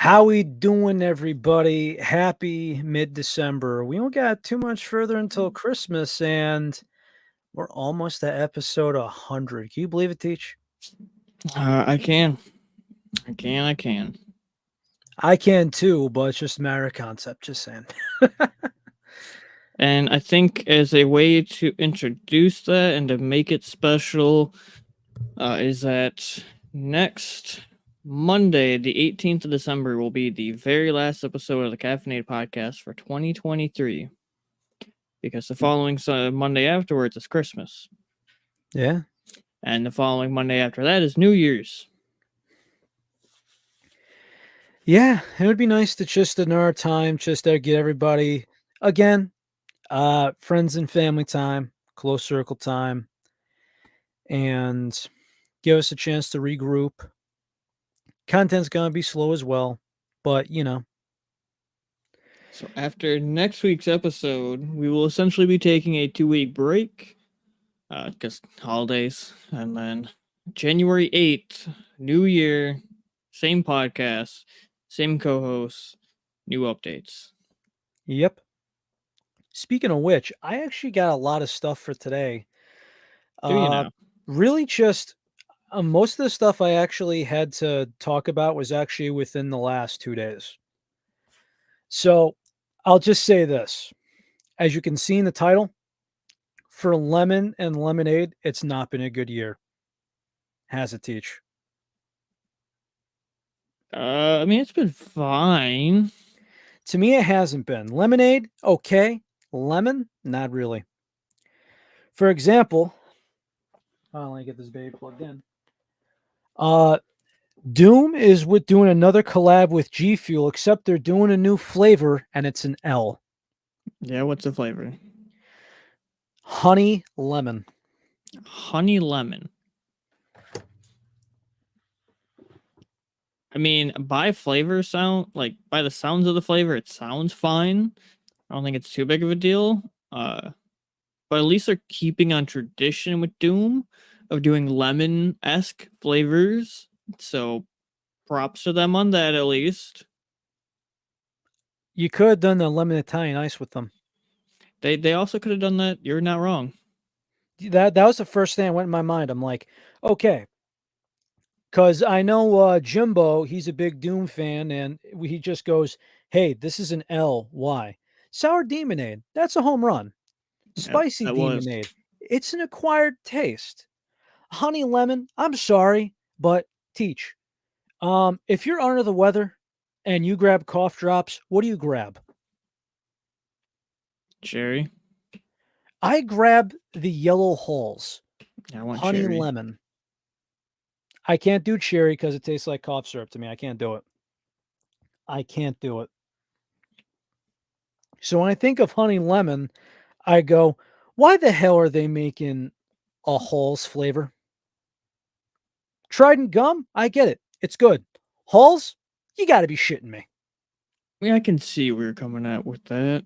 How we doing, everybody? Happy mid-December. We don't got too much further until Christmas, and we're almost at episode 100. Can you believe it, Teach? I can. I can. I can too, but it's just a matter of concept. Just saying. And I think as a way to introduce that and to make it special, is that next Monday, the 18th of December, will be the very last episode of the Caffeinated Podcast for 2023. Because the following Monday afterwards is Christmas. Yeah. And the following Monday after that is New Year's. Yeah, it would be nice to just another time, just to get everybody again, friends and family time, close circle time, and give us a chance to regroup. Content's gonna be slow as well, but So after next week's episode, we will essentially be taking a 2-week break because holidays, and then January 8th, New Year, same podcast, same co-hosts, new updates. Yep. Speaking of which, I actually got a lot of stuff for today. Do you Uh, now? really, just most of the stuff I actually had to talk about was actually within the last 2 days. So I'll just say this: as you can see in the title, for lemon and lemonade, it's not been a good year. Has it, Teach? I mean, it's been fine. To me, it hasn't been. Lemonade, okay. Lemon, not really. For example, let me get this baby plugged in. Doom is with doing another collab with G Fuel, except they're doing a new flavor and it's an L. Yeah, what's the flavor? Honey lemon. Honey lemon. I mean, by the sounds of the flavor, it sounds fine. I don't think it's too big of a deal. But at least they're keeping on tradition with Doom of doing lemon-esque flavors. So props to them on that at least. You could have done the lemon Italian ice with them. They also could have done that. You're not wrong. That was the first thing that went in my mind. I'm like, okay, because I know Jimbo, he's a big Doom fan, and he just goes, "Hey, this is an L. Why? Sour Demonade. That's a home run. Yeah, Spicy that was. Demonade. It's an acquired taste. Honey lemon. I'm sorry, but Teach. If you're under the weather and you grab cough drops, what do you grab? Cherry. I grab the yellow hulls. Yeah, I want Honey cherry. lemon. I can't do cherry because it tastes like cough syrup to me. I can't do it. I can't do it. So when I think of honey lemon, I go, why the hell are they making a Halls flavor? Trident gum? I get it. It's good. Halls? You got to be shitting me. I mean, I can see where you're coming at with that.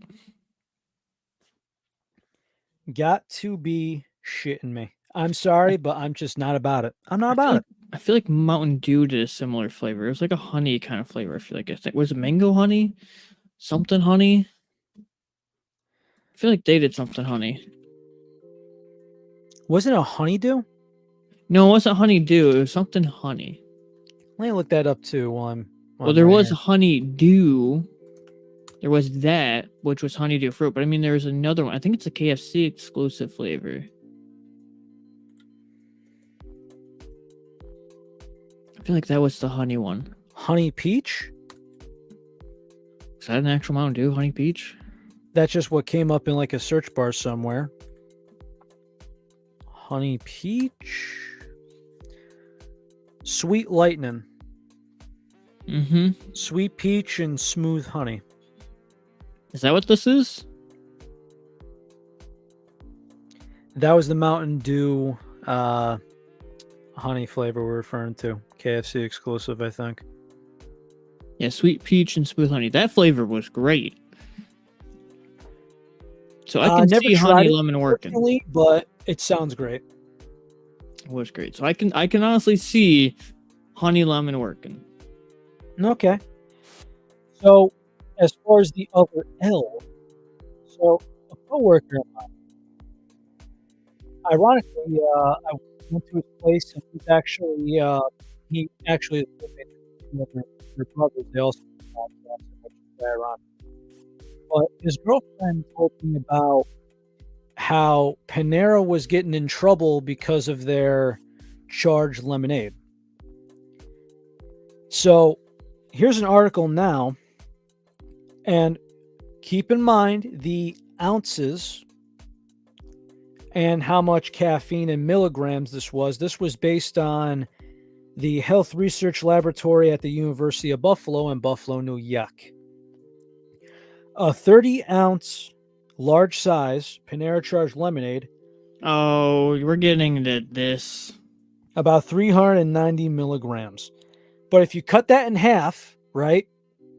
Got to be shitting me. I'm sorry, but I'm just not about it. I'm not about it. I feel like Mountain Dew did a similar flavor. It was like a honey kind of flavor. I feel like was it mango honey, something honey. I feel like they did something honey. Wasn't it a honeydew? No, it wasn't honeydew. It was something honey. Let me look that up too while I'm. Well, there was honeydew. There was that, which was honeydew fruit. But I mean, there was another one. I think it's a KFC exclusive flavor. I feel like that was the honey one. Honey peach? Is that an actual Mountain Dew, honey peach? That's just what came up in like a search bar somewhere. Honey peach. Sweet lightning. Mm-hmm. Sweet peach and smooth honey. Is that what this is? That was the Mountain Dew honey flavor we're referring to. KFC exclusive, I think. Yeah, sweet peach and smooth honey. That flavor was great. So I can see honey lemon working, but it sounds great. It was great. So I can honestly see honey lemon working. Okay. So, as far as the other L, so a coworker, ironically, I went to his place and he actually is roommates with two other their brothers. They also have podcasts, which is very ironic. But his girlfriend told me about how Panera was getting in trouble because of their charged lemonade. So here's an article now, and keep in mind the ounces and how much caffeine in milligrams this was. This was based on the Health Research Laboratory at the University of Buffalo in Buffalo, New York. A 30-ounce large size Panera charged lemonade, Oh, we're getting into this. about 390 milligrams. But if you cut that in half, right,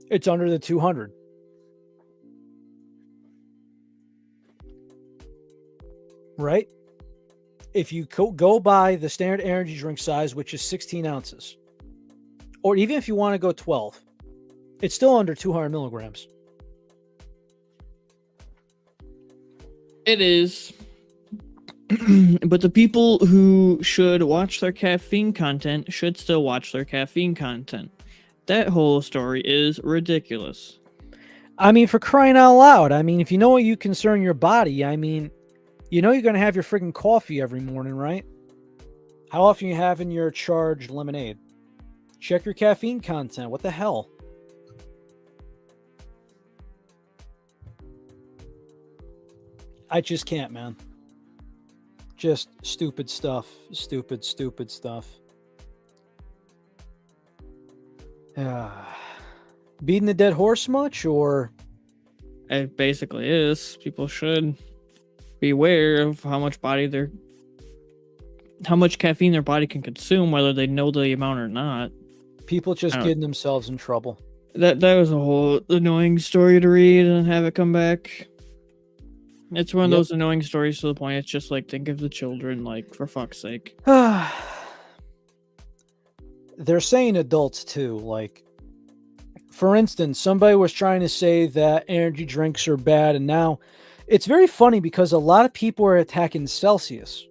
it's under the 200. Right? If you go by the standard energy drink size, which is 16 ounces, or even if you want to go 12, it's still under 200 milligrams. It is. But the people who should watch their caffeine content should still watch their caffeine content. That whole story is ridiculous. I mean, for crying out loud. I mean, if you know what you concern your body, I mean, you know you're going to have your friggin' coffee every morning, right? How often are you having your charged lemonade? Check your caffeine content. What the hell? I just can't, man. Just stupid stuff. Stupid stuff. Beating the dead horse much, or? It basically is. People should be aware of how much caffeine their body can consume, whether they know the amount or not. People just getting themselves in trouble. That was a whole annoying story to read and have it come back. It's one of those annoying stories to the point it's just like, think of the children, like, for fuck's sake. They're saying adults too. Like, for instance, somebody was trying to say that energy drinks are bad, and now it's very funny because a lot of people are attacking Celsius.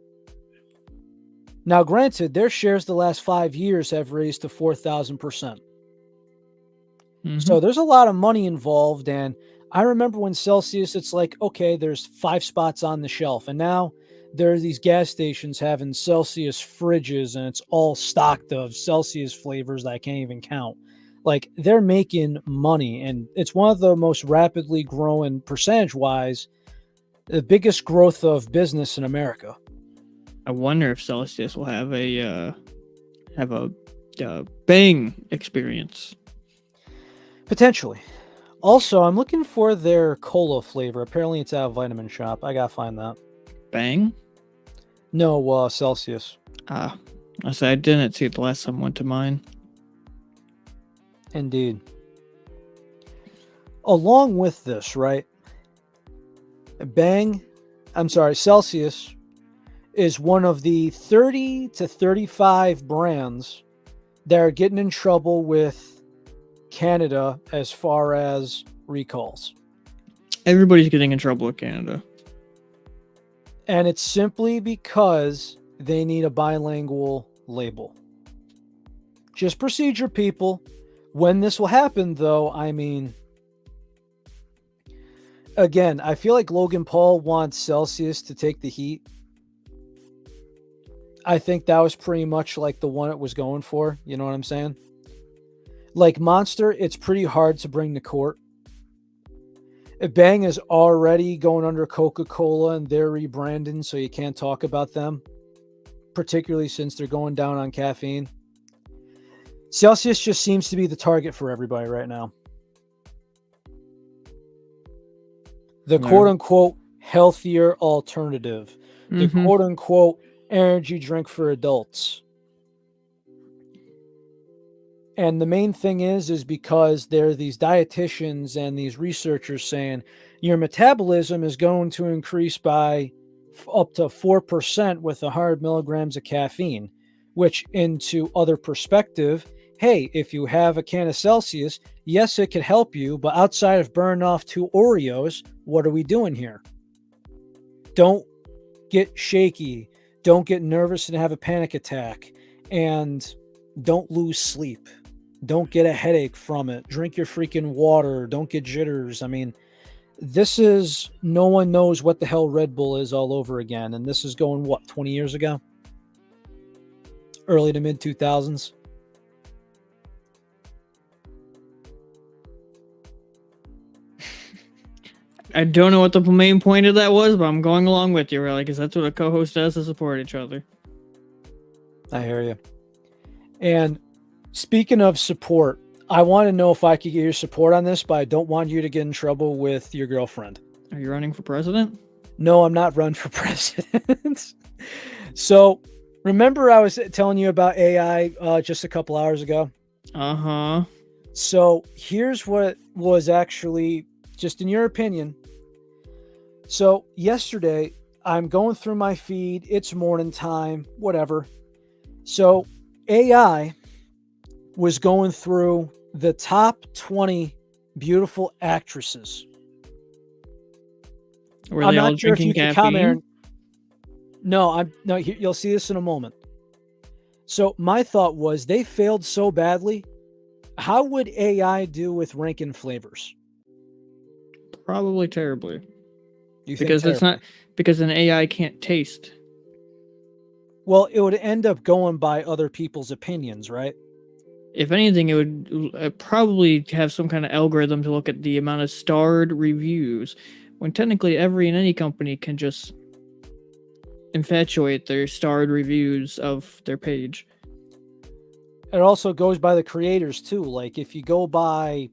Now, granted, their shares the last 5 years have raised to 4,000%. So there's a lot of money involved, and I remember when Celsius, it's like, okay, there's 5 spots on the shelf, and now there are these gas stations having Celsius fridges, and it's all stocked of Celsius flavors that I can't even count. Like, they're making money, and it's one of the most rapidly growing, percentage-wise, the biggest growth of business in America. I wonder if Celsius will have a Bang experience. Potentially. Also, I'm looking for their cola flavor. Apparently, it's at a Vitamin Shop. I gotta find that. Bang? No, Celsius. I said I didn't see it the last time I went to mine. Indeed. Along with this, right? Celsius is one of the 30 to 35 brands that are getting in trouble with Canada as far as recalls. Everybody's getting in trouble with Canada. And it's simply because they need a bilingual label. Just procedure, people. When this will happen, though, I mean, again, I feel like Logan Paul wants Celsius to take the heat. I think that was pretty much like the one it was going for. You know what I'm saying? Like Monster, it's pretty hard to bring to court. Bang is already going under Coca-Cola and they're rebranding, so you can't talk about them, particularly since they're going down on caffeine. Celsius just seems to be the target for everybody right now. The quote-unquote healthier alternative. The quote-unquote energy drink for adults. And the main thing is because there are these dietitians and these researchers saying your metabolism is going to increase by up to 4% with 100 milligrams of caffeine, which into other perspective hey, if you have a can of Celsius, yes, it could help you, but outside of burning off 2 Oreos, what are we doing here? Don't get shaky. Don't get nervous and have a panic attack. And don't lose sleep. Don't get a headache from it. Drink your freaking water. Don't get jitters. I mean, this is no one knows what the hell Red Bull is all over again. And this is going, what, 20 years ago? Early to mid 2000s. I don't know what the main point of that was, but I'm going along with you, really, because that's what a co-host does to support each other. I hear you. And speaking of support, I want to know if I could get your support on this, but I don't want you to get in trouble with your girlfriend. Are you running for president? No, I'm not running for president. So, remember I was telling you about AI just a couple hours ago? Uh-huh. So, here's what was actually, just in your opinion. So, yesterday, I'm going through my feed. It's morning time, whatever. So, AI was going through the top 20 beautiful actresses. Were I'm they all not sure if you drinking can comment. caffeine? No, you'll see this in a moment. So my thought was they failed so badly. How would AI do with ranking flavors? Probably terribly. You think Because it's terribly? not because an AI can't taste. Well, it would end up going by other people's opinions, right? If anything, it would probably have some kind of algorithm to look at the amount of starred reviews, when technically every and any company can just infatuate their starred reviews of their page. It also goes by the creators too. Like if you go by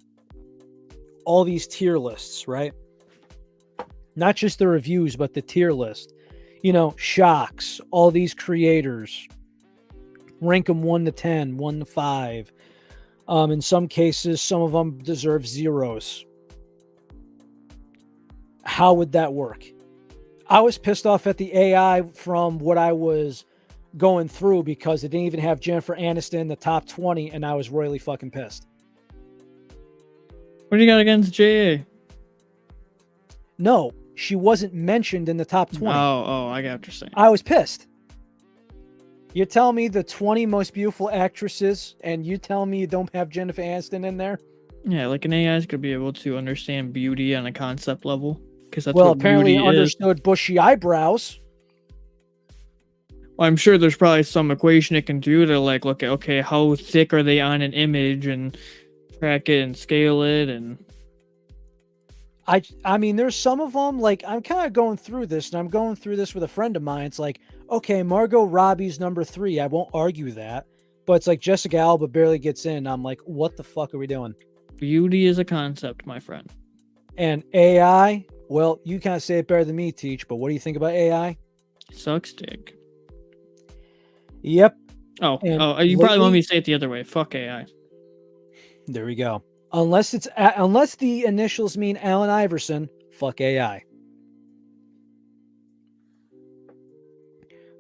all these tier lists, right? Not just the reviews, but the tier list. You know, shocks, all these creators, rank them 1 to 10, 1 to 5. In some cases, some of them deserve zeros. How would that work? I was pissed off at the AI from what I was going through because it didn't even have Jennifer Aniston in the top 20, and I was royally fucking pissed. What do you got against JA? No, she wasn't mentioned in the top 20. Oh, I got what you're saying. I was pissed. You're telling me the 20 most beautiful actresses, and you tell me you don't have Jennifer Aniston in there? Yeah, like an AI is gonna be able to understand beauty on a concept level, because that's Well, what apparently beauty is. understood bushy eyebrows. Well, I'm sure there's probably some equation it can do to like look at, okay, how thick are they on an image and track it and scale it. And I mean, there's some of them, like, I'm kind of going through this, and I'm going through this with a friend of mine. It's like, okay, Margot Robbie's number 3. I won't argue that. But it's like Jessica Alba barely gets in. I'm like, what the fuck are we doing? beauty is a concept, my friend. And AI, well, you kind of say it better than me, Teach, but what do you think about AI? Sucks dick. Yep. Oh, And you probably want lately- me to say it the other way. Fuck AI. There we go. Unless the initials mean Allen Iverson, fuck AI.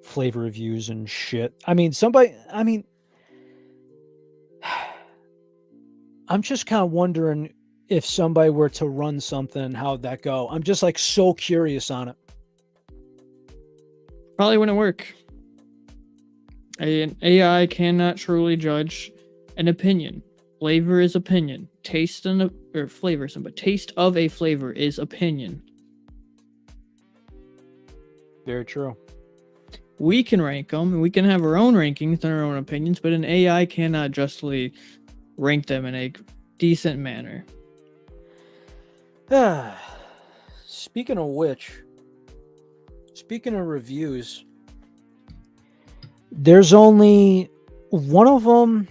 Flavor reviews and shit. I'm just kind of wondering if somebody were to run something, how'd that go? I'm just like so curious on it. Probably wouldn't work. An AI cannot truly judge an opinion. Flavor is opinion. Taste or flavor, but taste of a flavor is opinion. Very true. We can rank them, and we can have our own rankings and our own opinions, but an AI cannot justly rank them in a decent manner. Speaking of which, speaking of reviews, there's only one of them.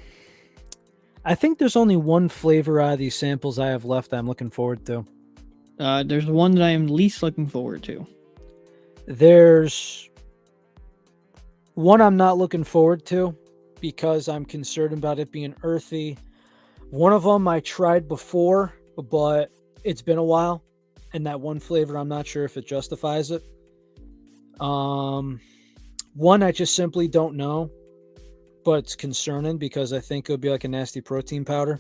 I think there's only one flavor out of these samples I have left I'm looking forward to. There's one that I am least looking forward to. There's one I'm not looking forward to because I'm concerned about it being earthy. One of them I tried before, but it's been a while. And that one flavor, I'm not sure if it justifies it. One I just simply don't know. but it's concerning because I think it'll be like a nasty protein powder.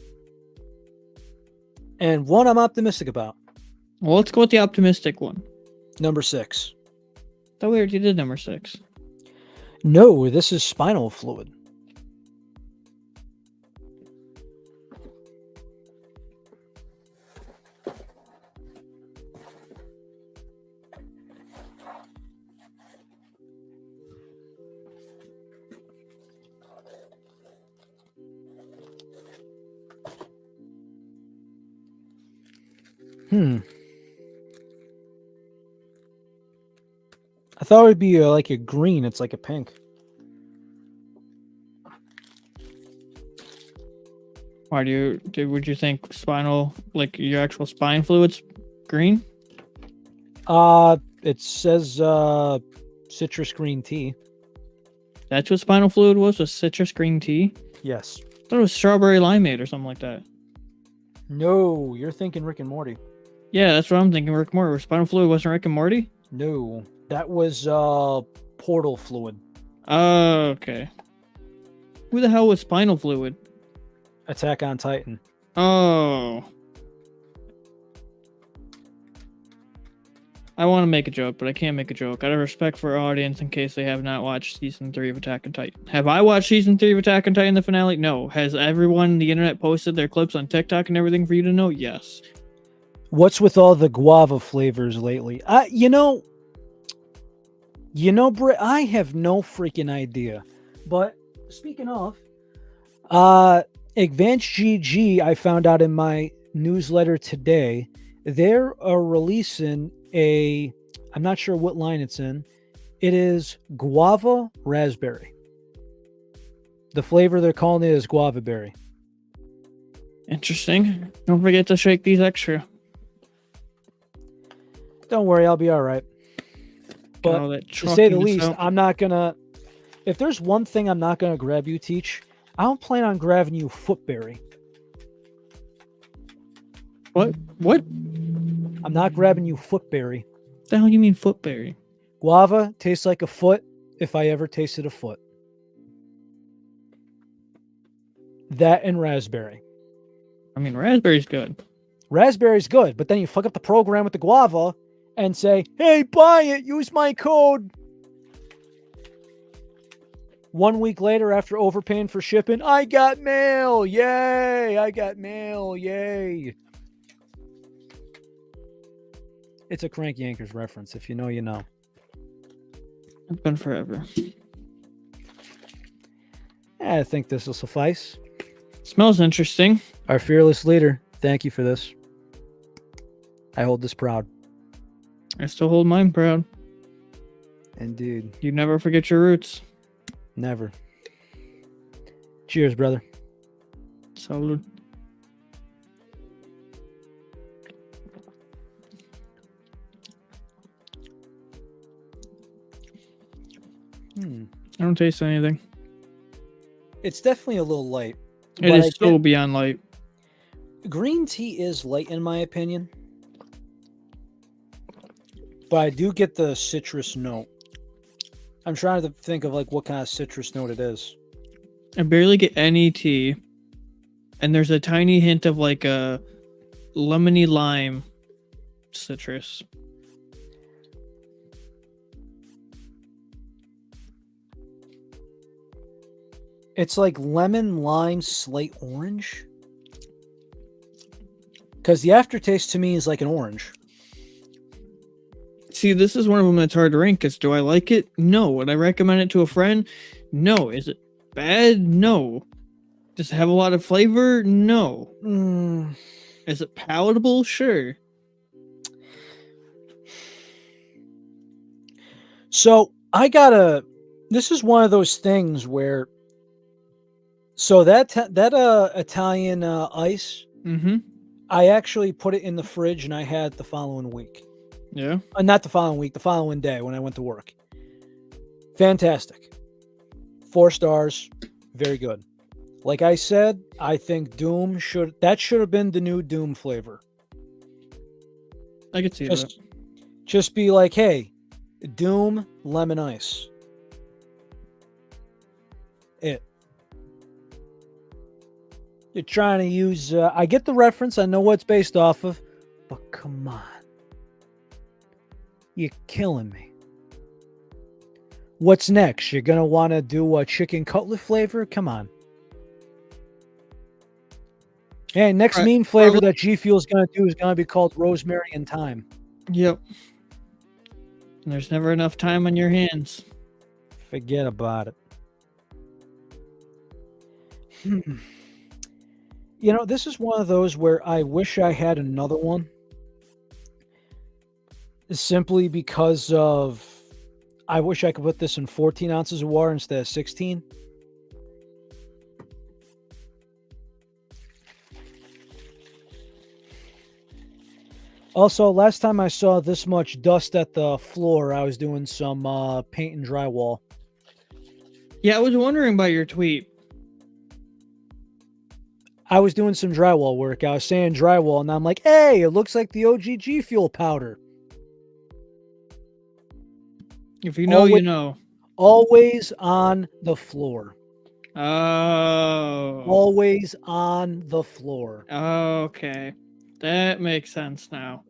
And one I'm optimistic about. Well, let's go with the optimistic one. Number 6. That we already did number 6. No, this is spinal fluid. I thought it would be like a green. It's like a pink. Why would you think spinal, like your actual spine fluid's green? It says citrus green tea. That's what spinal fluid was citrus green tea? Yes. I thought it was strawberry limeade or something like that. No, you're thinking Rick and Morty. Yeah, that's what I'm thinking, Rick and Morty. Spinal fluid wasn't Rick and Morty? No, that was portal fluid. Oh, okay. Who the hell was spinal fluid? Attack on Titan. Oh. I want to make a joke, but I can't make a joke. Out of respect for our audience in case they have not watched season 3 of Attack on Titan. Have I watched season 3 of Attack on Titan, the finale? No. Has everyone on the internet posted their clips on TikTok and everything for you to know? Yes. What's with all the guava flavors lately? You know, Britt, I have no freaking idea. But speaking of, Advanced GG, I found out in my newsletter today, they're releasing I'm not sure what line it's in. It is guava raspberry. The flavor they're calling it is guava berry. Interesting. Don't forget to shake these extra. Don't worry, I'll be all right. But to say the least, I'm not gonna. If there's one thing I'm not gonna grab you, Teach, I don't plan on grabbing you footberry. What? I'm not grabbing you footberry. What the hell you mean footberry? Guava tastes like a foot if I ever tasted a foot. That and raspberry. I mean, raspberry's good. Raspberry's good, but then you fuck up the program with the guava and say, hey, buy it, use my code. 1 week later, after overpaying for shipping, I got mail. Yay. I got mail. Yay. It's a Crank Yankers reference. If you know, you know. It's been forever. I think this will suffice. Smells interesting. Our fearless leader, thank you for this. I hold this proud. I still hold mine proud. Indeed. You never forget your roots. Never. Cheers, brother. Salud. I don't taste anything. It's definitely a little light. It is so beyond light. Green tea is light in my opinion. But I do get the citrus note. I'm trying to think of like what kind of citrus note it is. I barely get any tea. And there's a tiny hint of like a lemony lime citrus. It's like lemon, lime, slight orange. Because the aftertaste to me is like an orange. See, this is one of them that's hard to rank. Because do I like it? No. Would I recommend it to a friend? No. Is it bad? No. Does it have a lot of flavor? No. Is it palatable? Sure. So this is one of those things where, so that Italian ice, I actually put it in the fridge and I had it the following week. Yeah. Not the following week, the following day when I went to work. Fantastic. 4 stars. Very good. Like I said, I think Doom should have been the new Doom flavor. I could see that. Just be like, hey, Doom lemon ice. You're trying to use. I get the reference. I know what it's based off of, but come on, you're killing me. What's next? You're gonna want to do a chicken cutlet flavor? Come on. Hey, next Right, meme flavor probably. that G Fuel's gonna do is gonna be called rosemary and thyme. Yep. And there's never enough time on your hands. Forget about it. You know, this is one of those where I wish I had another one. Simply because of I wish I could put this in 14 ounces of water instead of 16. Also, last time I saw this much dust at the floor, I was doing some paint and drywall. Yeah, I was wondering about your tweet. I was doing some drywall work. I was saying drywall, and I'm like, hey, it looks like the OGG fuel powder. If you know, Always, you know. always on the floor. Oh. Always on the floor. Okay. That makes sense now.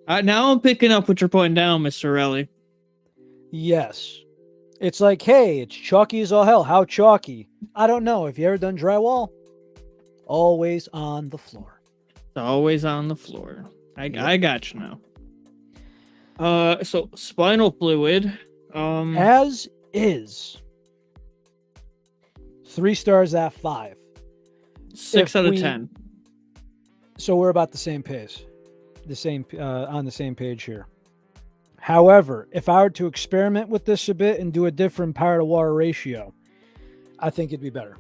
Now I'm picking up what you're putting down, Mr. Relly. Yes. It's like, hey, it's chalky as all hell. How chalky? I don't know. Have you ever done drywall? Always on the floor. It's always on the floor. I got you now. So spinal fluid. As is. 3 stars out of 5. 6 out of 10. So we're about the same pace. On the same page here. However, if I were to experiment with this a bit and do a different power to water ratio, I think it'd be better.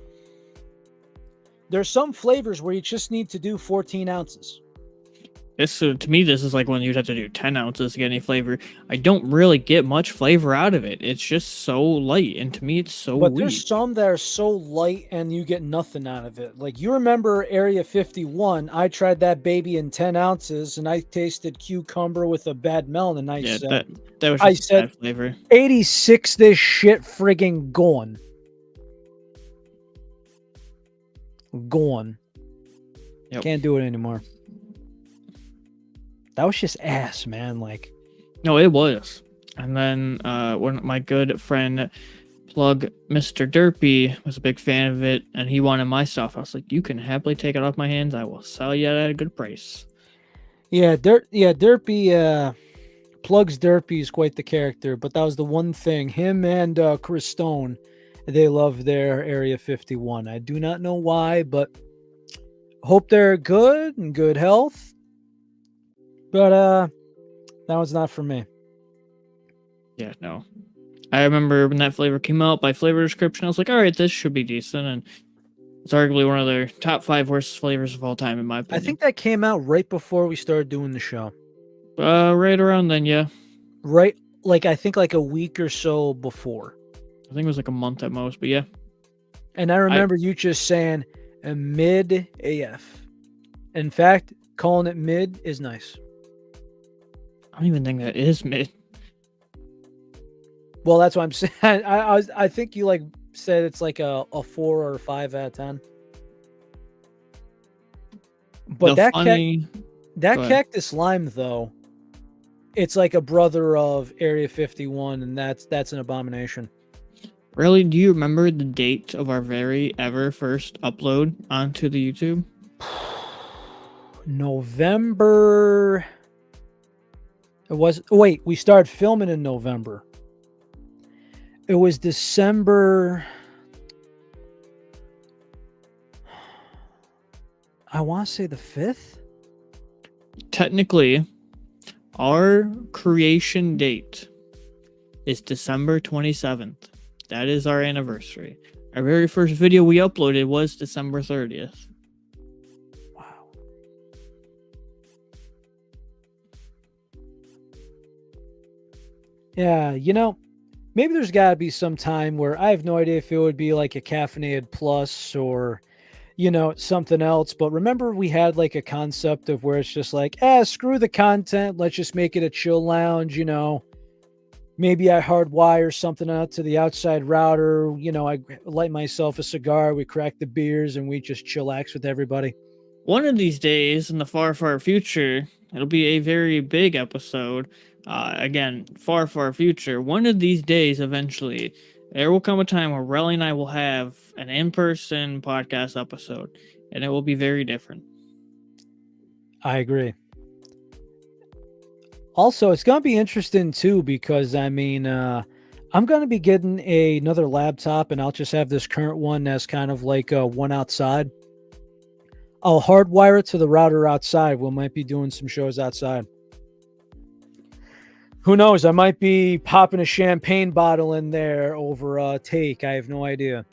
There's some flavors where you just need to do 14 ounces. To me, this is like when you'd have to do 10 ounces to get any flavor. I don't really get much flavor out of it. It's just so light, and to me, it's so But weak. there's some that are so light and you get nothing out of it. Like, you remember Area 51, I tried that baby in 10 ounces and I tasted cucumber with a bad melon, and I said, that was just bad flavor. 86 this shit friggin' gone. Gone. Yep. Can't do it anymore. That was just ass, man. Like, no, it was. And then when my good friend Plug Mr. Derpy was a big fan of it, and he wanted my stuff. I was like, you can happily take it off my hands. I will sell you at a good price. Yeah, Derpy. Plug's Derpy is quite the character, but that was the one thing. Him and Chris Stone, they love their Area 51. I do not know why, but hope they're good and good health. But that was not for me. Yeah, no. I remember when that flavor came out by flavor description, I was like, all right, this should be decent. And it's arguably one of their top 5 worst flavors of all time, in my opinion. I think that came out right before we started doing the show. Right around then, yeah. Right, I think a week or so before. I think it was like a month at most, but yeah. And I remember you just saying mid AF. In fact, calling it mid is nice. I don't even think that is mid. Well, that's what I'm saying. I think you said it's like a 4 or 5 out of 10. But that cactus lime, though, it's like a brother of Area 51, and that's an abomination. Really? Do you remember the date of our very first upload onto the YouTube? November. It was. Wait, we started filming in November. It was December. I want to say the 5th. Technically, our creation date is December 27th. That is our anniversary. Our very first video we uploaded was December 30th. Wow. Yeah, maybe there's got to be some time where I have no idea if it would be like a caffeinated plus or, something else. But remember we had like a concept of where it's just like, screw the content. Let's just make it a chill lounge, maybe I hardwire something out to the outside router. I light myself a cigar, we crack the beers, and we just chillax with everybody. One of these days in the far, far future, it'll be a very big episode. Again, far, far future. One of these days, eventually, there will come a time where Relly and I will have an in-person podcast episode, and it will be very different. I agree. Also, it's going to be interesting too because I'm going to be getting another laptop, and I'll just have this current one as kind of like one outside. I'll hardwire it to the router outside. We might be doing some shows outside. Who knows? I might be popping a champagne bottle in there over a take. I have no idea.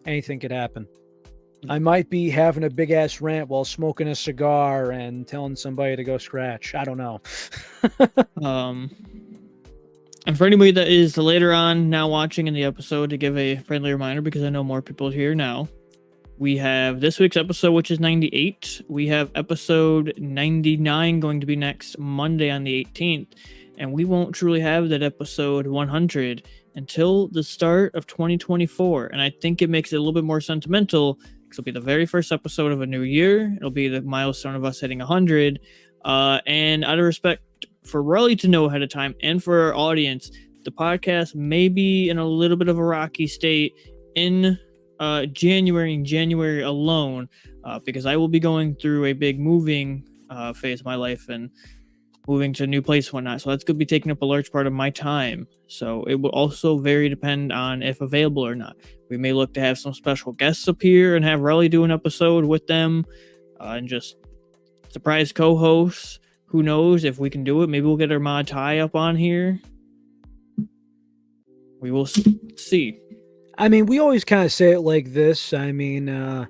Anything could happen. I might be having a big ass rant while smoking a cigar and telling somebody to go scratch. I don't know. And for anybody that is later on now watching in the episode, to give a friendly reminder, because I know more people here now, we have this week's episode, which is 98. We have episode 99 going to be next Monday on the 18th. And we won't truly have that episode 100 until the start of 2024. And I think it makes it a little bit more sentimental because it'll be the very first episode of a new year. It'll be the milestone of us hitting 100. And out of respect for Relly to know ahead of time and for our audience, the podcast may be in a little bit of a rocky state in January alone, because I will be going through a big moving phase of my life and moving to a new place and whatnot. So that's going to be taking up a large part of my time. So it will also very depend on if available or not. We may look to have some special guests appear and have Relly do an episode with them, and just surprise co-hosts. Who knows if we can do it? Maybe we'll get our mod tie up on here. We will see. I mean, we always kind of say it like this. I mean,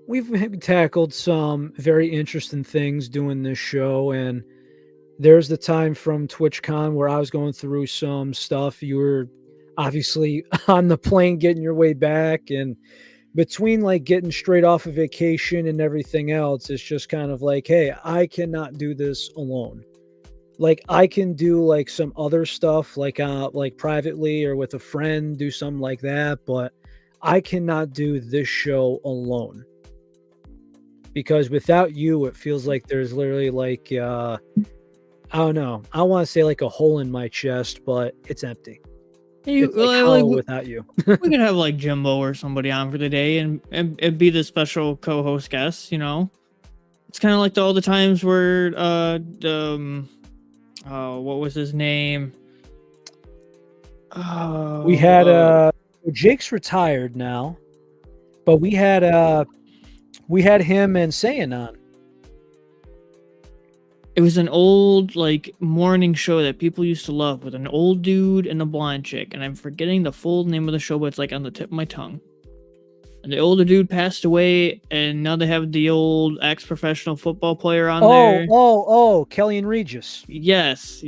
we've tackled some very interesting things doing this show, and there's the time from TwitchCon where I was going through some stuff. You were obviously on the plane getting your way back, and between like getting straight off of vacation and everything else, it's just kind of like, hey, I cannot do this alone. Like I can do like some other stuff like privately or with a friend, do something like that, but I cannot do this show alone. Because without you, it feels like there's literally like I don't know. I want to say like a hole in my chest, but it's empty. It's like hollow without you. We could have like Jimbo or somebody on for the day and it'd be the special co-host guest, you know. It's kind of like all the times where what was his name? We had Jake's retired now, but we had him and Saiyan on. It was an old like morning show that people used to love with an old dude and a blonde chick, and I'm forgetting the full name of the show, but it's like on the tip of my tongue. And the older dude passed away, and now they have the old ex-professional football player on there. Oh, Kelly and Regis. Yes.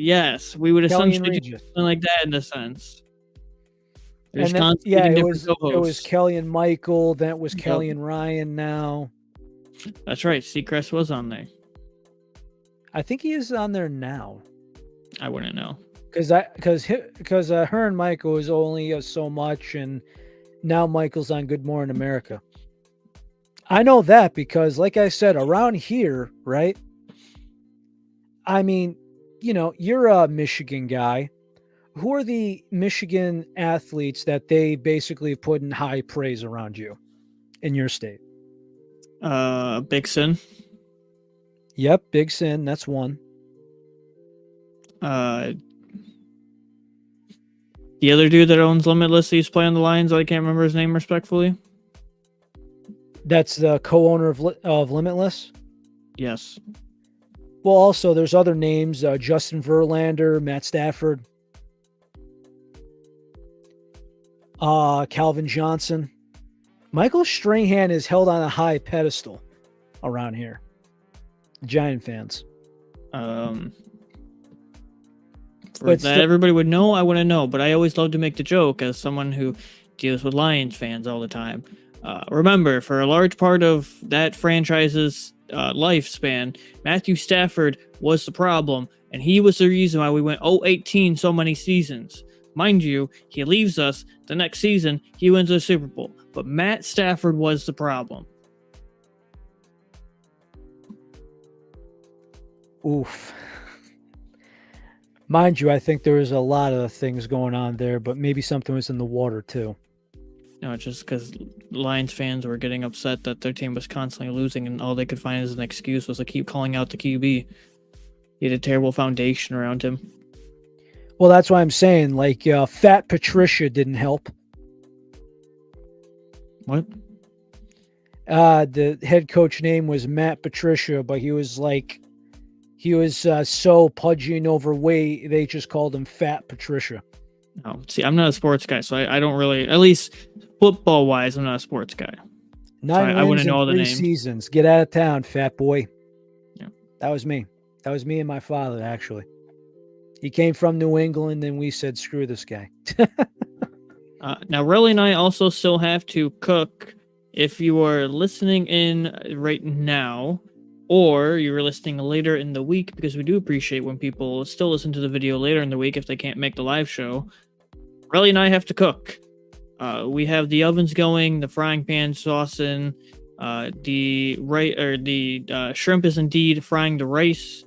We would essentially do something like that in a sense. And then, it was Kelly and Michael. Then it was Kelly and Ryan now. That's right. Seacrest was on there. I think he is on there now. I wouldn't know. Because her and Michael is only so much, and now Michael's on Good Morning America. I know that because, like I said, around here, right? I mean, you know, you're a Michigan guy. Who are the Michigan athletes that they basically put in high praise around you in your state? Big Sin. Yep, Big Sin. That's one. The other dude that owns Limitless, he's playing the Lions. I can't remember his name respectfully. That's the co-owner of Limitless? Yes. Well, also, there's other names. Justin Verlander, Matt Stafford. Calvin Johnson. Michael Strahan is held on a high pedestal around here. Giant fans. Everybody would know, I wouldn't know, but I always love to make the joke as someone who deals with Lions fans all the time. Remember, for a large part of that franchise's lifespan, Matthew Stafford was the problem, and he was the reason why we went 0-18 so many seasons. Mind you, he leaves us the next season, he wins the Super Bowl, but Matt Stafford was the problem. Oof. Mind you, I think there was a lot of things going on there, but maybe something was in the water too. No, just because Lions fans were getting upset that their team was constantly losing, and all they could find as an excuse was to keep calling out the QB. He had a terrible foundation around him. Well, that's why I'm saying, like, Fat Patricia didn't help. What? The head coach name was Matt Patricia, but he was so pudgy and overweight, they just called him Fat Patricia. Oh, see, I'm not a sports guy, so I don't really, at least football wise, I'm not a sports guy. 9 I wins wouldn't know all in the 3 names. seasons. Get out of town, fat boy. Yeah. That was me. That was me and my father, actually. He came from New England, and we said, screw this guy. Now, Relly and I also still have to cook. If you are listening in right now, or you're listening later in the week, because we do appreciate when people still listen to the video later in the week if they can't make the live show, Relly and I have to cook. We have the ovens going, the frying pan saucing, the shrimp is indeed frying the rice.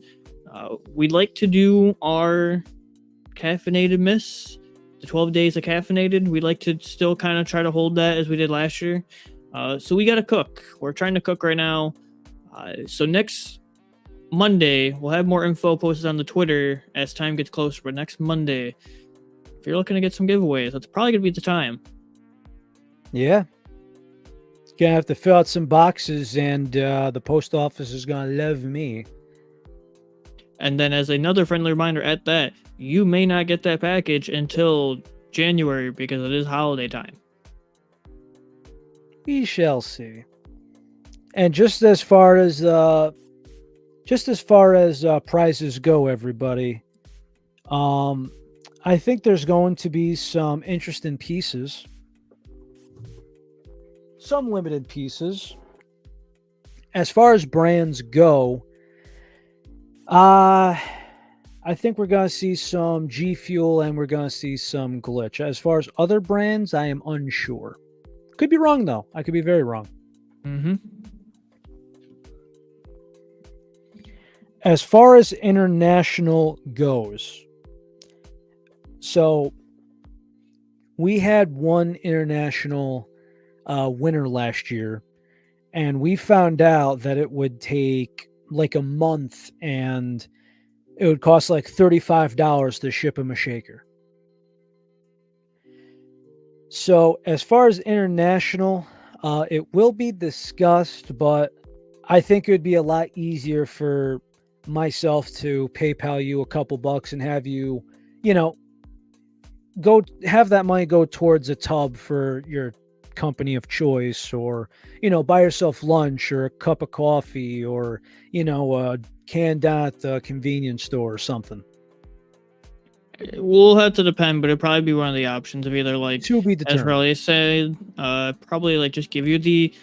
We'd like to do our caffeinated miss, the 12 days of caffeinated. We'd like to still kind of try to hold that as we did last year. So we got to cook. We're trying to cook right now. So next Monday, we'll have more info posted on the Twitter as time gets closer. But next Monday, if you're looking to get some giveaways, that's probably going to be the time. Yeah. Gonna have to fill out some boxes, and the post office is gonna love me. And then as another friendly reminder at that, you may not get that package until January because it is holiday time. We shall see. And just as far as prizes go, everybody, I think there's going to be some interesting pieces. Some limited pieces. As far as brands go, I think we're going to see some G Fuel and we're going to see some Glitch. As far as other brands, I am unsure. Could be wrong, though. I could be very wrong. Mm-hmm. As far as international goes, so we had one international winner last year, and we found out that it would take like a month and it would cost like $35 to ship him a shaker. So as far as international, it will be discussed, but I think it would be a lot easier for myself to PayPal you a couple bucks and have you, go have that money go towards a tub for your company of choice, or buy yourself lunch or a cup of coffee, or a can down at the convenience store or something. We'll have to depend, but it'd probably be one of the options of either like, To be as determined. Relly said, probably like just give you the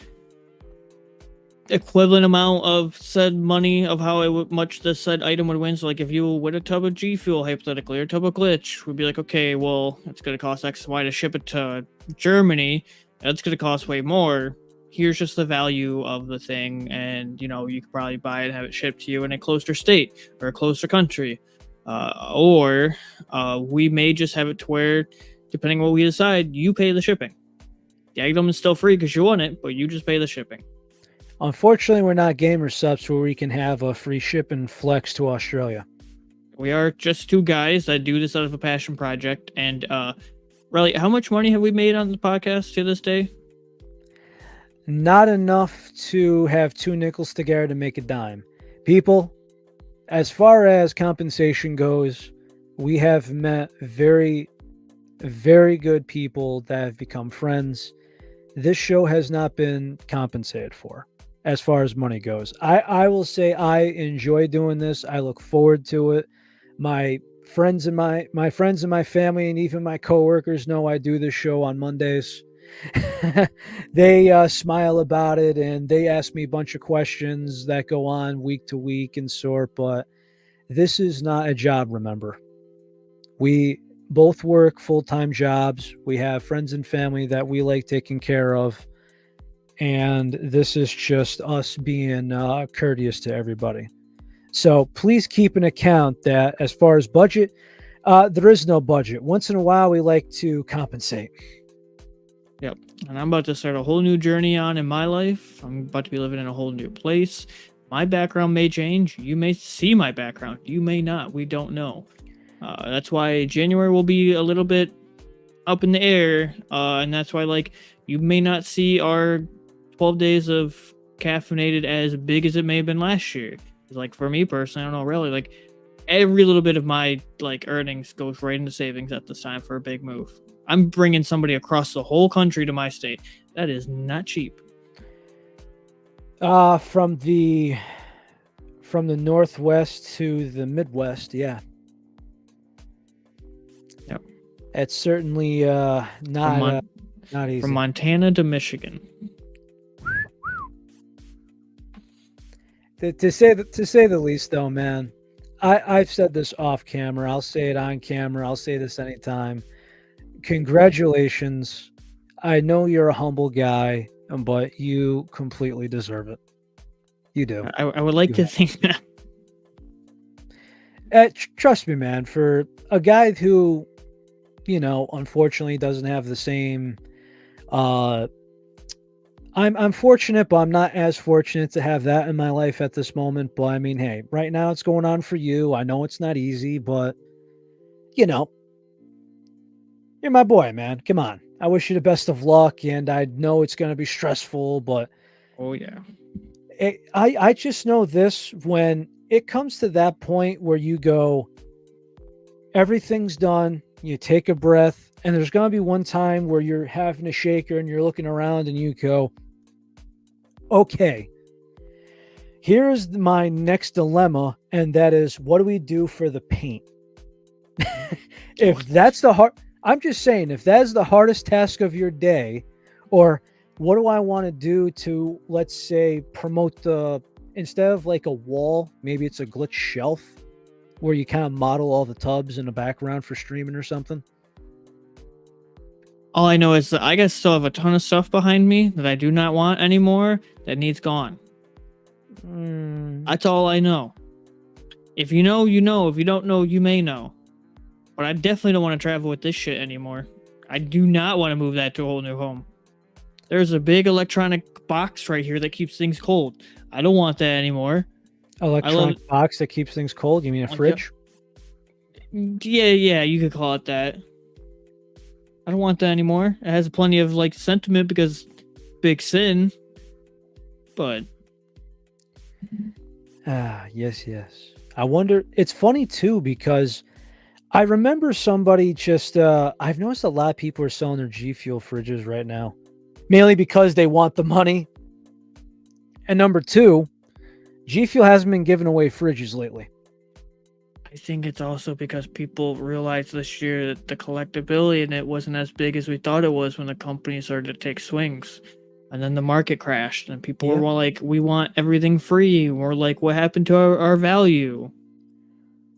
equivalent amount of said money of how much the said item would win. So like if you win a tub of G Fuel hypothetically or a tub of Glitch, we'd be like, okay, well it's gonna cost X Y to ship it to Germany. That's gonna cost way more. Here's just the value of the thing, and you could probably buy it and have it shipped to you in a closer state or a closer country. Or we may just have it to where, depending on what we decide, you pay the shipping. The item is still free because you want it, but you just pay the shipping. Unfortunately, we're not gamer subs where we can have a free shipping flex to Australia. We are just two guys that do this out of a passion project. And Relly, how much money have we made on the podcast to this day? Not enough to have 2 nickels together to make a dime. People, as far as compensation goes, we have met very, very good people that have become friends. This show has not been compensated for as far as money goes. I will say I enjoy doing this. I look forward to it. My friends and my friends and my family and even my coworkers know I do this show on Mondays. They smile about it, and they ask me a bunch of questions that go on week to week and sort. But This is not a job, remember. We both work full time jobs. We have friends and family that we like taking care of. And this is just us being courteous to everybody. So please keep an account that as far as budget, there is no budget. Once in a while, we like to compensate. Yep. And I'm about to start a whole new journey on in my life. I'm about to be living in a whole new place. My background may change. You may see my background. You may not. We don't know. That's why January will be a little bit up in the air. And that's why, like, you may not see our 12 days of caffeinated as big as it may have been last year. Like, for me personally, I don't know, really, like, every little bit of my, like, earnings goes right into savings at this time for a big move. I'm bringing somebody across the whole country to my state. That is not cheap. From the Northwest to the Midwest, yeah. Yep. It's certainly not easy. From Montana to Michigan. To say the least, though, man. I've said this off camera. I'll say it on camera. I'll say this anytime. Congratulations. I know you're a humble guy, but you completely deserve it. You do. I would like to think that. Trust me, man. For a guy who, unfortunately doesn't have the same. I'm fortunate, but I'm not as fortunate to have that in my life at this moment. But I mean, hey, right now it's going on for you. I know it's not easy, but you're my boy, man. Come on. I wish you the best of luck, and I know it's going to be stressful, but Oh, yeah. I just know this: when it comes to that point where you go, everything's done, you take a breath, and there's going to be one time where you're having a shaker and you're looking around and you go, okay, here's my next dilemma, and that is, what do we do for the paint? If that's I'm just saying, if that is the hardest task of your day, or what do I want to do to, let's say, promote instead of like a wall, maybe it's a glitch shelf where you kind of model all the tubs in the background for streaming or something. All I know is that I still have a ton of stuff behind me that I do not want anymore that needs gone. That's all I know. If you know, you know. If you don't know, you may know. But I definitely don't want to travel with this shit anymore. I do not want to move that to a whole new home. There's a big electronic box right here that keeps things cold. I don't want that anymore. Electronic box that keeps things cold? You mean a fridge? Yeah, you could call it that. I don't want that anymore. It has plenty of like sentiment because big sin. But yes. I wonder, it's funny too, because I remember somebody just I've noticed a lot of people are selling their G Fuel fridges right now. Mainly because they want the money. And number two, G Fuel hasn't been giving away fridges lately. I think it's also because people realized this year that the collectability in it wasn't as big as we thought it was when the company started to take swings. And then the market crashed and people were like, we want everything free. We're like, what happened to our value?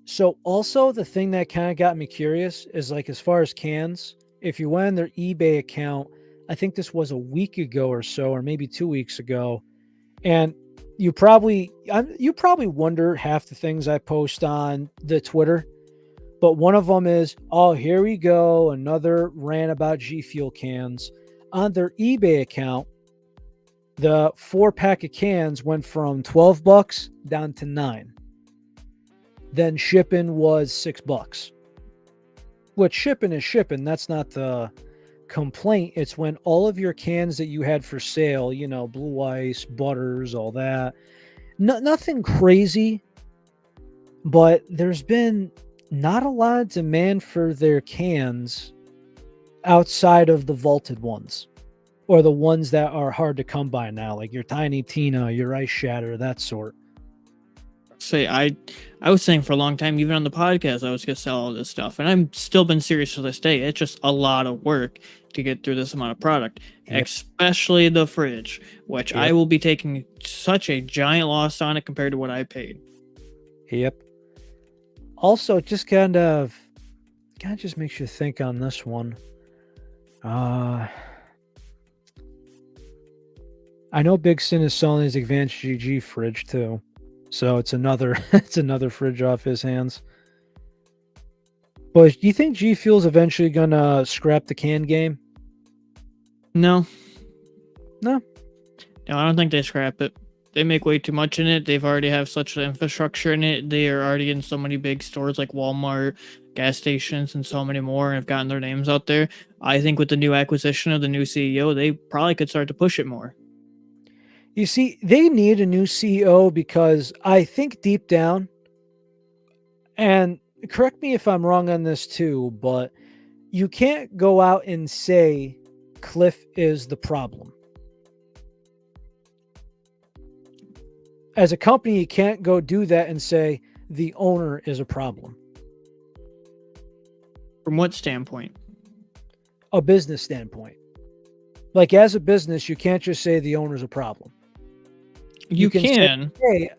So also the thing that kind of got me curious is, like, as far as cans, if you went on their eBay account, I think this was a week ago or so, or maybe 2 weeks ago, and you probably wonder half the things I post on the Twitter, but one of them is, oh, here we go, another rant about G Fuel cans. On their eBay account, the 4-pack of cans went from $12 down to $9. Then shipping was $6. Which, shipping is shipping. That's not the complaint. It's when all of your cans that you had for sale, Blue Ice, Butters, all that, nothing crazy, but there's been not a lot of demand for their cans outside of the vaulted ones, or the ones that are hard to come by now, like your Tiny Tina, your Ice Shatter, that sort. I was saying for a long time, even on the podcast, I was gonna sell all this stuff, and I'm still been serious to this day. It's just a lot of work to get through this amount of product, especially the fridge, which I will be taking such a giant loss on it compared to what I paid. Yep. Also, just kind of just makes you think on this one. Uh, I know Big Sin is selling his Advanced GG fridge too, so it's another it's another fridge off his hands. But do you think G Fuel's eventually gonna scrap the can game? No, No. no, I don't think they scrap it. They make way too much in it. They've already have such an infrastructure in it. They are already in so many big stores like Walmart, gas stations, and so many more, and have gotten their names out there. I think with the new acquisition of the new CEO, they probably could start to push it more. You see, they need a new CEO because I think deep down, and correct me if I'm wrong on this too, but you can't go out and say Cliff is the problem. As a company, you can't go do that and say the owner is a problem. From what standpoint? A business standpoint. Like as a business, you can't just say the owner's a problem. You can can. say, hey,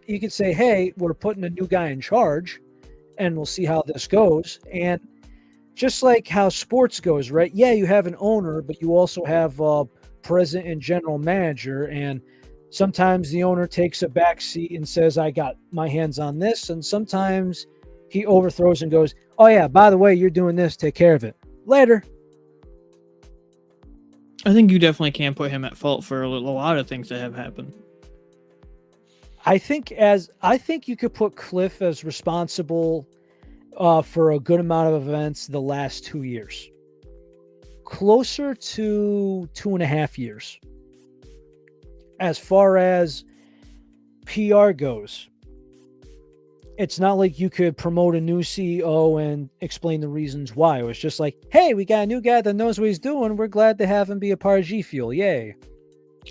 you can say, hey, we're putting a new guy in charge and we'll see how this goes. And just like how sports goes, right? Yeah, you have an owner, but you also have a president and general manager. And sometimes the owner takes a back seat and says, I got my hands on this. And sometimes he overthrows and goes, oh, yeah, by the way, you're doing this. Take care of it. Later. I think you definitely can put him at fault for a lot of things that have happened. I think you could put Cliff as responsible for a good amount of events the last 2 years. Closer to 2.5 years. As far as PR goes, it's not like you could promote a new CEO and explain the reasons why. It was just like, hey, we got a new guy that knows what he's doing. We're glad to have him be a part of G Fuel. Yay.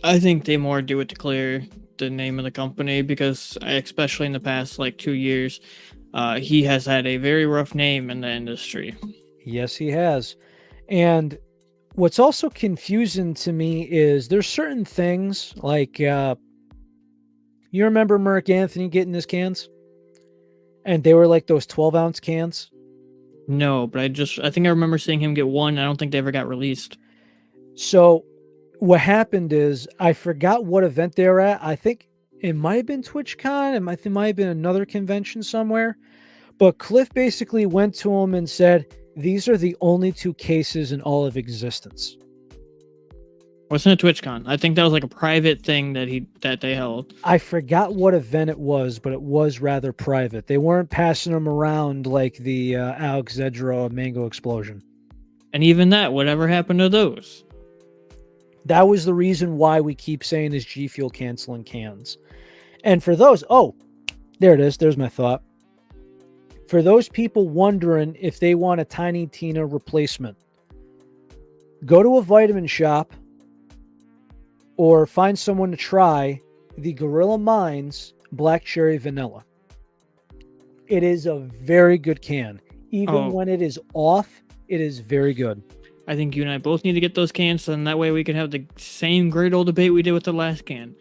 I think they more do it to clear the name of the company because, especially in the past 2 years, he has had a very rough name in the industry. Yes, he has. And what's also confusing to me is there's certain things like you remember Mark Anthony getting his cans? And they were like those 12-ounce cans. No, but I think I remember seeing him get one. I don't think they ever got released. So what happened is I forgot what event they were at. I think it might have been TwitchCon. It might have been another convention somewhere. But Cliff basically went to him and said, these are the only 2 cases in all of existence. Wasn't a TwitchCon. I think that was like a private thing that they held. I forgot what event it was, but it was rather private. They weren't passing them around like the Alex Zedra Mango Explosion. And even that, whatever happened to those? That was the reason why we keep saying is G Fuel canceling cans. And for those, there it is. There's my thought. For those people wondering if they want a Tiny Tina replacement, go to a vitamin shop or find someone to try the Gorilla Mines Black Cherry Vanilla. It is a very good can. Even when it is off, it is very good. I think you and I both need to get those cans, and that way we can have the same great old debate we did with the last can.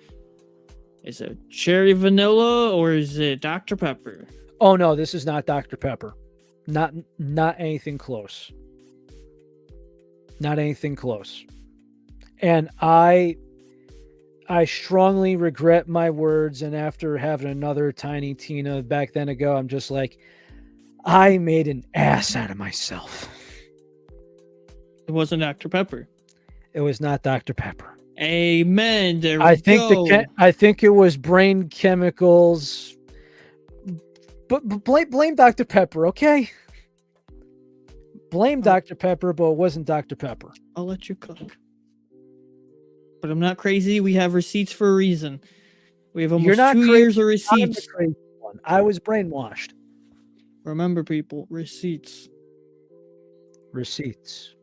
Is it cherry vanilla or is it Dr. Pepper? Oh no, this is not Dr. Pepper. Not anything close. Not anything close. And I strongly regret my words, and after having another Tiny Tina back then ago, I'm just like, I made an ass out of myself. It wasn't Dr. Pepper. It was not Dr. Pepper. Amen. There we I think go. I think it was brain chemicals. But blame Dr. Pepper, okay? Blame Dr. Pepper, but it wasn't Dr. Pepper. I'll let you cook. But I'm not crazy. We have receipts for a reason. We have almost 2 years of receipts. I'm the crazy one. I was brainwashed. Remember, people, receipts. Receipts.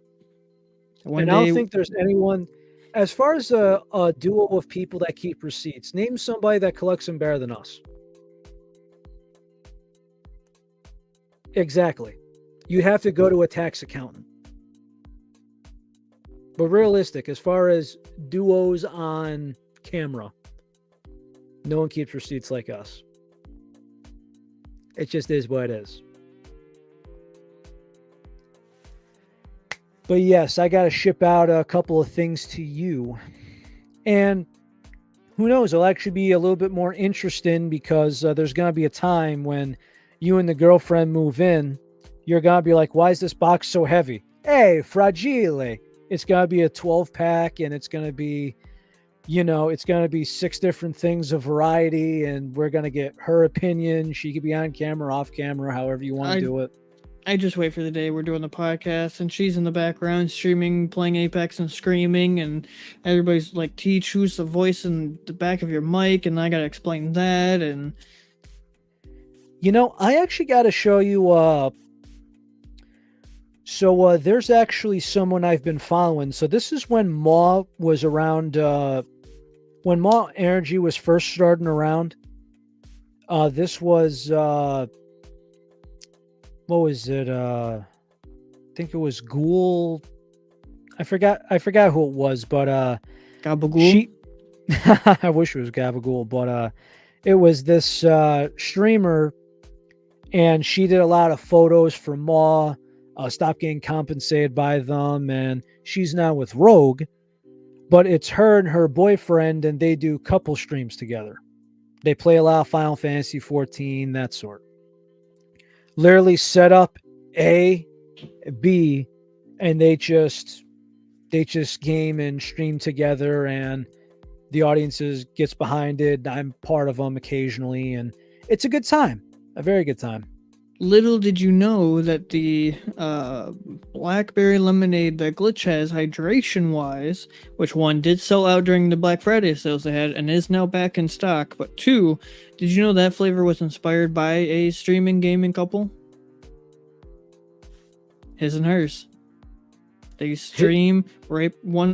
I don't think there's anyone, as far as a duo of people that keep receipts, name somebody that collects them better than us. Exactly. You have to go to a tax accountant. But realistic, as far as duos on camera, no one keeps receipts like us. It just is what it is. But yes, I got to ship out a couple of things to you. And who knows, it'll actually be a little bit more interesting because there's going to be a time when you and the girlfriend move in. You're going to be like, why is this box so heavy? Hey, fragile. It's going to be a 12 pack and it's going to be, it's going to be 6 different things of variety. And we're going to get her opinion. She could be on camera, off camera, however you want to do it. I just wait for the day we're doing the podcast and she's in the background streaming, playing Apex and screaming, and everybody's like, Teach, who's the voice in the back of your mic? And I gotta explain that. And I actually got to show you. So there's actually someone I've been following. So this is when Maw was around. When Maw Energy was first starting around. This was. What was it? I think it was Ghoul. I forgot who it was, but Gabagool. I wish it was Gabagool, but it was this streamer, and she did a lot of photos for Maw. Stopped getting compensated by them, and she's now with Rogue. But it's her and her boyfriend, and they do couple streams together. They play a lot of Final Fantasy 14, that sort. Literally set up A, B, and they just game and stream together, and the audience gets behind it. I'm part of them occasionally, and it's a good time, a very good time. Little did you know that the blackberry lemonade that Glitch has, hydration wise, which one did sell out during the Black Friday sales they had and is now back in stock, but 2, did you know that flavor was inspired by a streaming gaming couple? His and hers. They stream right one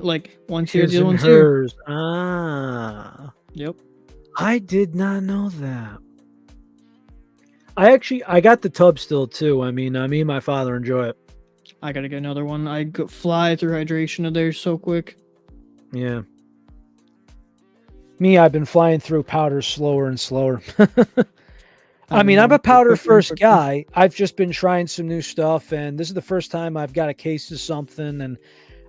here, the other one's here. Ah. Yep. I did not know that. I got the tub still too. I mean, me and my father enjoy it. I gotta get another one. I go fly through hydration of theirs so quick. Yeah. Me, I've been flying through powder slower and slower. I mean, I'm a powder first guy. I've just been trying some new stuff, and this is the first time I've got a case of something, and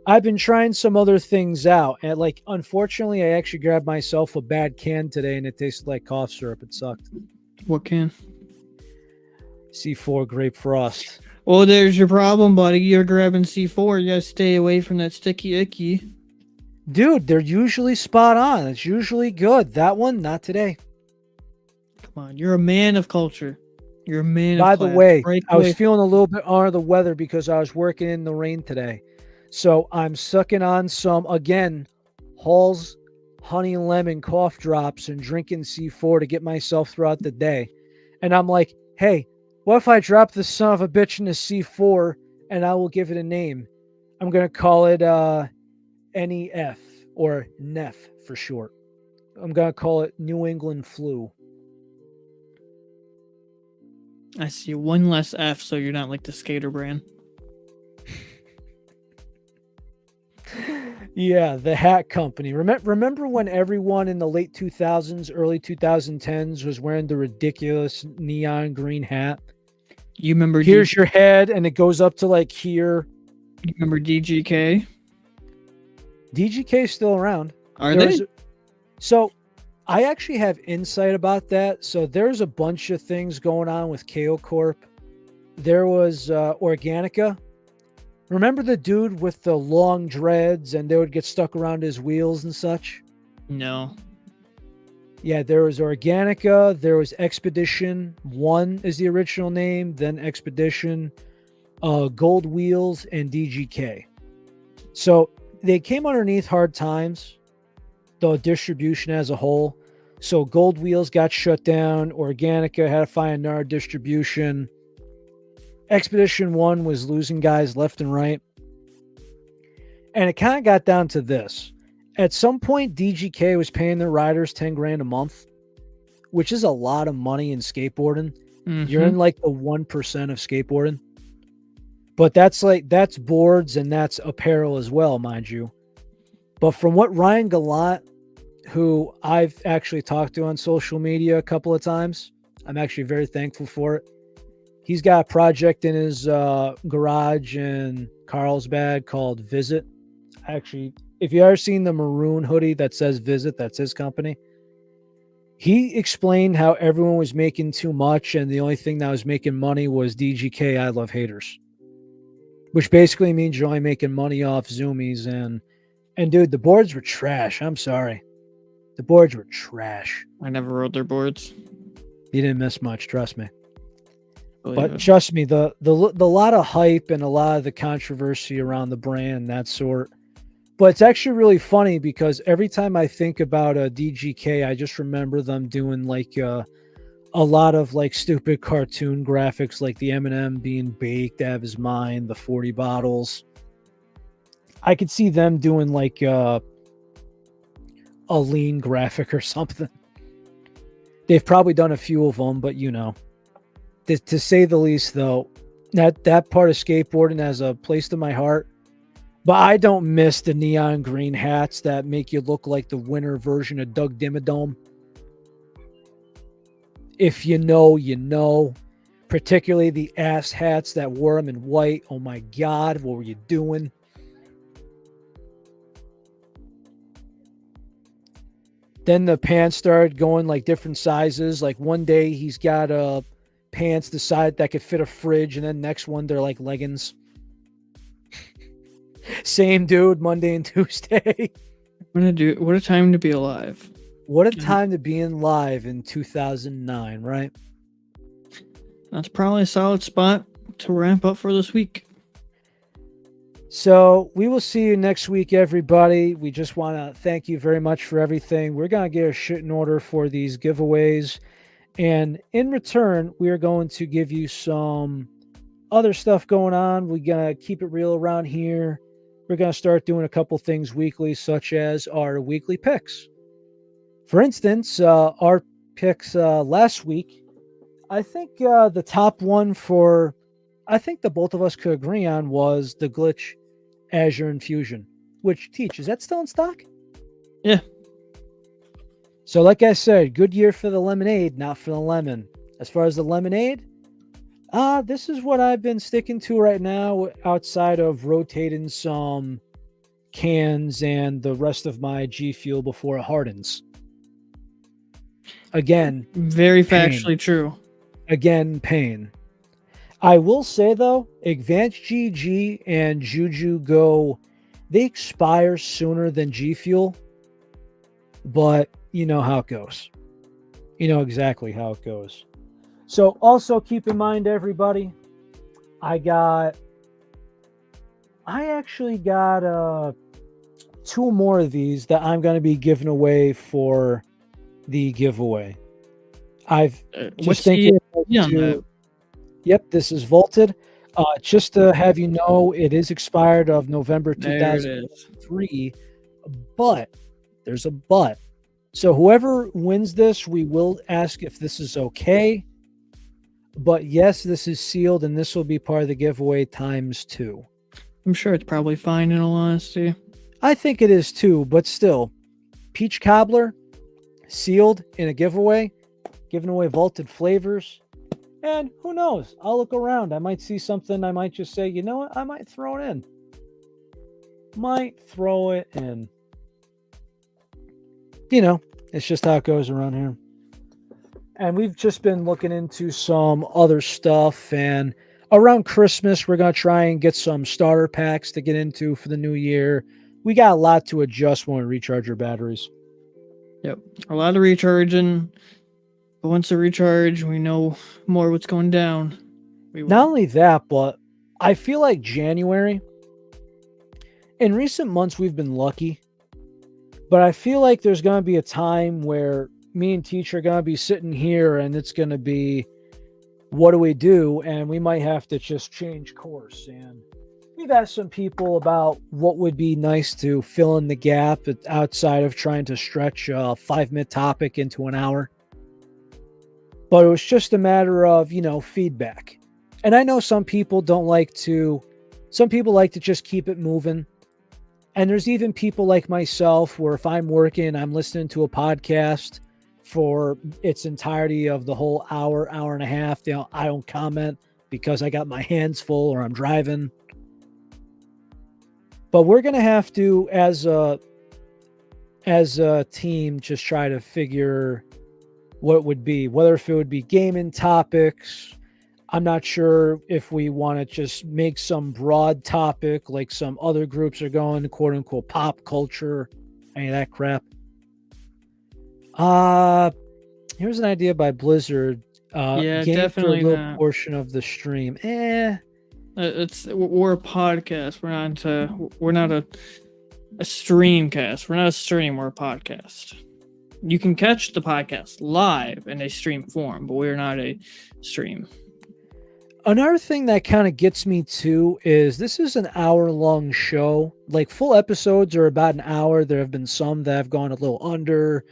I've been trying some other things out. And unfortunately, I actually grabbed myself a bad can today, and it tasted like cough syrup. It sucked. What can? C4 Grape Frost. Oh, there's your problem, buddy. You're grabbing C4. You gotta stay away from that sticky icky. Dude, they're usually spot on. It's usually good. That one, not today. Come on, you're a man of culture. You're a man By of class. the way, Right I was away. feeling a little bit under the weather because I was working in the rain today. So I'm sucking on some, again, Hall's honey and lemon cough drops and drinking C4 to get myself throughout the day. And I'm like, hey, what if I drop this son of a bitch into C4 and I will give it a name? I'm going to call it NEF, or NEF for short. I'm going to call it New England Flu. I see one less F, so you're not like the skater brand. Yeah, the hat company. Remember when everyone in the late 2000s, early 2010s was wearing the ridiculous neon green hat? You remember? Here's your head, and it goes up to here. You remember DGK? DGK's still around. Are they? So I actually have insight about that. So there's a bunch of things going on with KO Corp. There was Organica. Remember the dude with the long dreads and they would get stuck around his wheels and such? No. Yeah, there was Organica. There was Expedition 1 is the original name. Then Expedition, Gold Wheels, and DGK. So they came underneath hard times, the distribution as a whole. So Gold Wheels got shut down. Organica had to find another distribution. Expedition 1 was losing guys left and right. And it kind of got down to this. At some point, DGK was paying their riders 10 grand a month, which is a lot of money in skateboarding. Mm-hmm. You're in the 1% of skateboarding. But that's boards and that's apparel as well, mind you. But from what Ryan Gallant, who I've actually talked to on social media a couple of times, I'm actually very thankful for it. He's got a project in his garage in Carlsbad called Visit. Actually, if you ever seen the maroon hoodie that says Visit, that's his company. He explained how everyone was making too much, and the only thing that was making money was DGK I Love Haters, which basically means you're only making money off zoomies. And dude, the boards were trash. I'm sorry. The boards were trash. I never rode their boards. You didn't miss much, trust me. Believe But it. trust me, the lot of hype and a lot of the controversy around the brand, that sort. But it's actually really funny because every time I think about a DGK, I just remember them doing like a lot of like stupid cartoon graphics, like the M&M being baked out of his mind, the 40 bottles. I could see them doing like a lean graphic or something. They've probably done a few of them, but you know, to say the least, though, that part of skateboarding has a place to my heart. But I don't miss the neon green hats that make you look like the winter version of Doug Dimmadome. If you know, you know. Particularly the ass hats that wore them in white. Oh my God, what were you doing? Then the pants started going like different sizes. Like one day he's got pants the size that could fit a fridge, and then next one they're like leggings. Same dude, Monday and Tuesday. What a time to be alive. What a time to be in live in 2009, right? That's probably a solid spot to ramp up for this week. So we will see you next week, everybody. We just want to thank you very much for everything. We're going to get our shit in order for these giveaways. And in return, we are going to give you some other stuff going on. We're going to keep it real around here. We're going to start doing a couple things weekly, such as our weekly picks. For instance, our picks last week, I think the top one I think the both of us could agree on was the Glitch Azure Infusion, which, Teach, is that still in stock? Yeah. So like I said, good year for the lemonade, not for the lemon. As far as the lemonade, this is what I've been sticking to right now outside of rotating some cans and the rest of my G Fuel before it hardens. Again, very pain. factually true. Again, pain. I will say, though, Advanced GG and Juju Go, they expire sooner than G Fuel, but you know how it goes. You know exactly how it goes. So also keep in mind, everybody, I actually got 2 more of these that I'm going to be giving away for the giveaway. I've just thinking Yep, this is vaulted. Just to have you know, it is expired of November 2003, but there's a but. So whoever wins this, we will ask if this is okay. But yes, this is sealed, and this will be part of the giveaway ×2. I'm sure it's probably fine, in all honesty. I think it is too, but still. Peach Cobbler, sealed in a giveaway, giving away vaulted flavors. And who knows? I'll look around. I might see something. I might just say, you know what? I might throw it in. Might throw it in. You know, it's just how it goes around here. And we've just been looking into some other stuff. And around Christmas, we're going to try and get some starter packs to get into for the new year. We got a lot to adjust when we recharge our batteries. Yep. A lot of recharging. But once they recharge, we know more what's going down. Not only that, but I feel like January, in recent months, we've been lucky. But I feel like there's going to be a time where me and Teach are going to be sitting here and it's going to be, what do we do? And we might have to just change course. And we've asked some people about what would be nice to fill in the gap outside of trying to stretch a 5-minute topic into an hour. But it was just a matter of, you know, feedback. And I know some people like to just keep it moving. And there's even people like myself where if I'm working, I'm listening to a podcast for its entirety of the whole hour, hour and a half. I don't comment because I got my hands full or I'm driving. But we're gonna have to, as a team, just try to figure what it would be, whether if it would be gaming topics. I'm not sure if we want to just make some broad topic like some other groups are going, quote unquote, pop culture, any of that crap. Here's an idea by Blizzard. Yeah, Game for a definitely little not. portion of the stream. We're a podcast. We're not a stream cast. We're not a stream. We're a podcast. You can catch the podcast live in a stream form, but we're not a stream. Another thing that kind of gets me too is this is an hour-long show. Like full episodes are about an hour. There have been some that have gone a little under.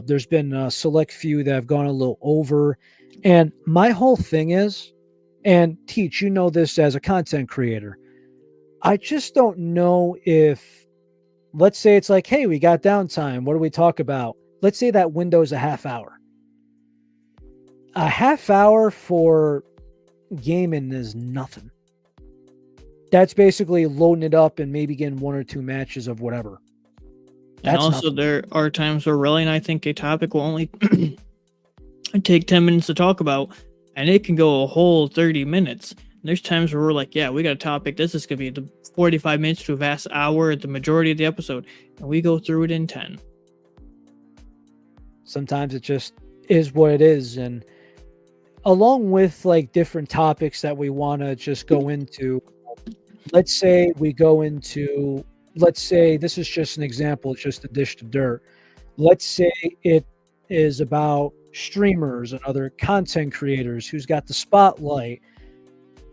There's been a select few that have gone a little over. And my whole thing is, and Teach, you know this as a content creator, I just don't know if, let's say it's like, hey, we got downtime. What do we talk about? Let's say that window's a half hour. A half hour for gaming is nothing. That's basically loading it up and maybe getting one or two matches of whatever. And also, there are times where Relly and I think a topic will only take 10 minutes to talk about, and it can go a whole 30 minutes. And there's times where we're like, yeah, we got a topic. This is going to be the 45 minutes to a vast hour, the majority of the episode. And we go through it in 10. Sometimes it just is what it is. And along with like different topics that we want to just go into, let's say this is just an example, it's just a dish to dirt. Let's say it is about streamers and other content creators who's got the spotlight.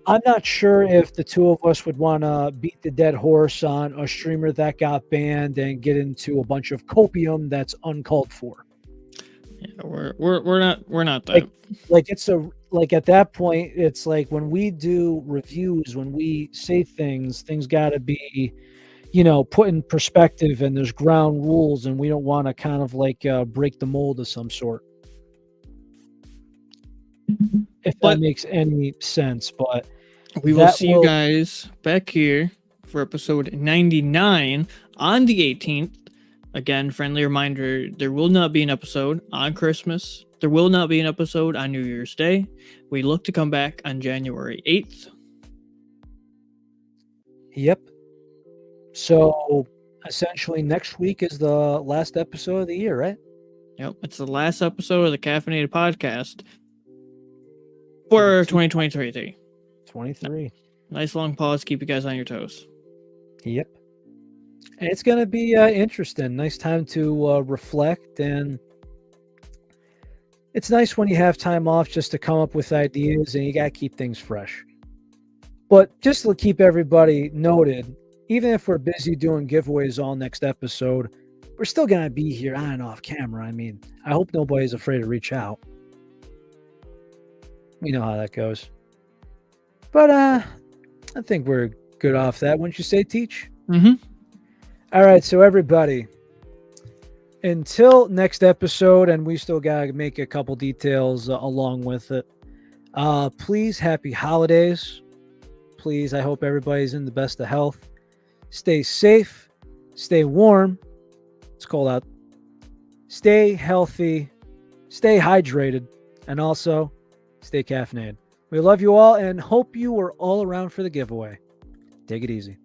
I'm not sure if the two of us would want to beat the dead horse on a streamer that got banned and get into a bunch of copium that's uncalled for. Yeah, we're not that. Like at that point, it's like when we do reviews, when we say things got to be, put in perspective, and there's ground rules, and we don't want to kind of like break the mold of some sort. If that makes any sense, but we will see you guys back here for episode 99 on the 18th. Again, friendly reminder, there will not be an episode on Christmas. There will not be an episode on New Year's Day. We look to come back on January 8th. Yep. So essentially next week is the last episode of the year, right? Yep. It's the last episode of the Caffeinated Podcast for 2023. 23. Nice long pause. Keep you guys on your toes. Yep. And it's going to be interesting. Nice time to reflect. And it's nice when you have time off just to come up with ideas, and you got to keep things fresh. But just to keep everybody noted, even if we're busy doing giveaways all next episode, we're still going to be here on and off camera. I mean, I hope nobody's afraid to reach out. We know how that goes. But I think we're good off that. Wouldn't you say, Teach? Mm-hmm. All right, so everybody, until next episode, and we still got to make a couple details along with it. Please, happy holidays. Please, I hope everybody's in the best of health. Stay safe. Stay warm. It's cold out. Stay healthy. Stay hydrated. And also, stay caffeinated. We love you all and hope you are all around for the giveaway. Take it easy.